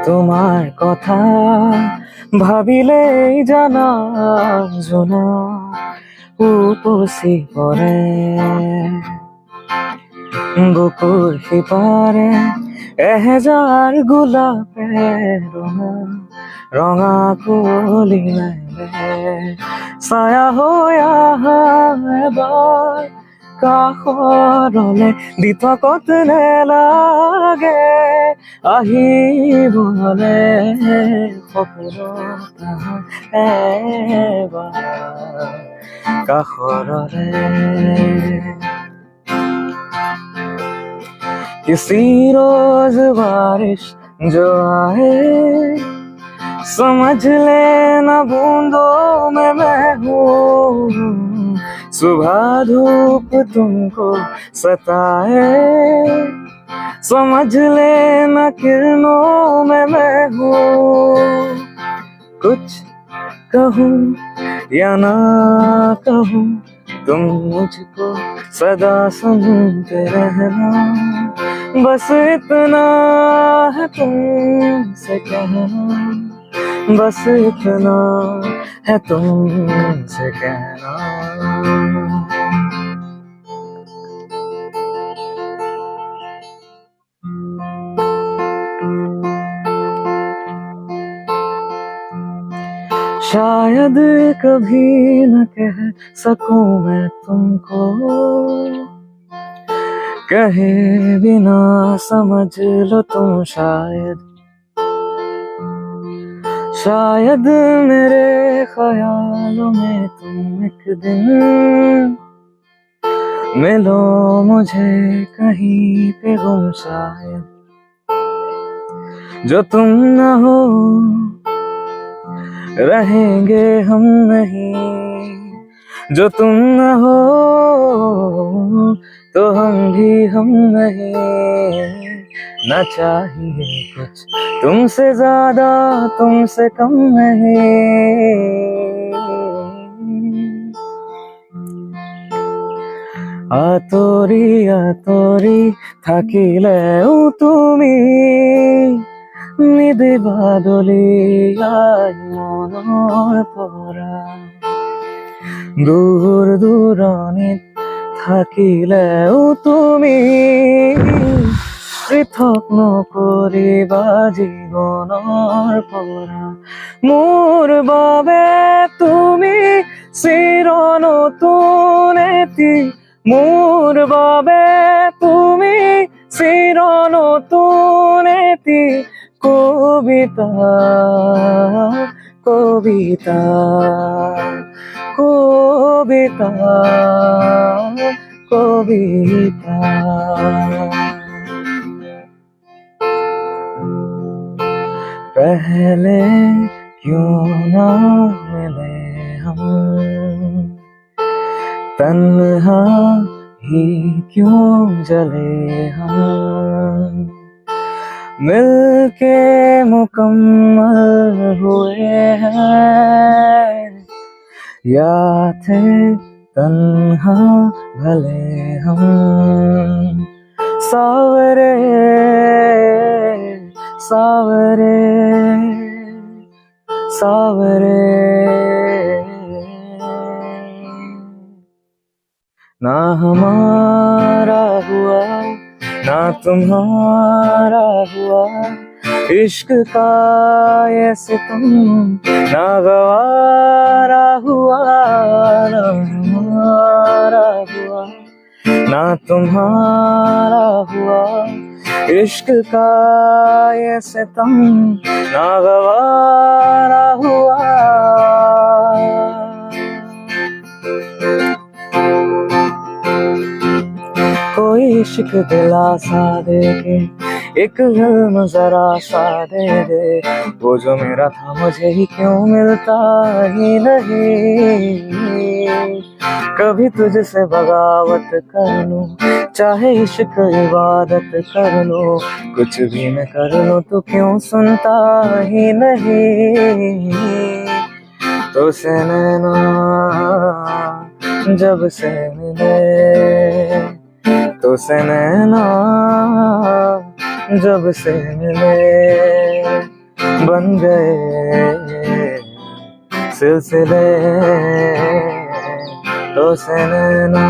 তোমার কথা ভাবিলে জানা জোনা উপচি পৰে বুকুৰ সিপাৰে এহেজাৰ গোলাপে ৰঙা কুঁৱলী মেলে ছায়া হৈ আহা এবাৰ কাষৰলে দি থকত নেলাগে আহিবলে সপোনত এবাৰ কাষৰলে किसी रोज बारिश जो आए समझ लेना बूंदों में मैं हूँ सुबह धूप तुमको सताए समझ लेना किरणों में मैं हूँ कुछ कहूँ या ना कहूँ तुम मुझको सदा सुनते रहना बस इतना है तुमसे कहना बस इतना है तुमसे कहना शायद कभी न कह सकूं मैं तुमको कहे बिना समझ लो तुम शायद मेरे ख्यालों में तुम एक दिन मिलो मुझे कहीं पे गुम शायद जो तुम न हो रहेंगे हम नहीं जो तुम न हो तो हम भी हम नहीं न चाहिए कुछ तुमसे ज्यादा तुमसे कम नहीं आतोरी থাকিলে তুমি নিদে বাদলিয়াই মনৰ পৰা দূৰ দূৰণিত থাকিলেও তুমি পৃথক নকৰিবা জীৱনৰ পৰা মোৰ বাবে তুমি চিৰ নতুন এটি মোৰ বাবে তুমি চিৰ নতুন এটি কবিতা কবিতা কবিতা কবিতা पहले क्यों ना मिले हम तन्हा ही क्यों जले हम मिलके मुकम्मल हुए हैं या थे तन्हा भले हम सावरे सावरे सावरे ना हमारा हुआ ना तुम्हारा हुआ इश्क का ये सितम ना गवारा हुआ ना हमारा हुआ ना तुम्हारा हुआ इश्क का ये सितम ना गवारा हुआ कोई इश्क दिलासा दे के एक इल्म जरा सा दे दे वो जो मेरा था मुझे ही क्यों मिलता ही नहीं कभी तुझसे बगावत कर लूं चाहे इश्क इबादत कर लो कुछ भी मैं कर लूं तो क्यों सुनता ही नहीं तो से नैना जब से मिले तो से नैना जब से मिले बन गए सिलसिले तो से नैना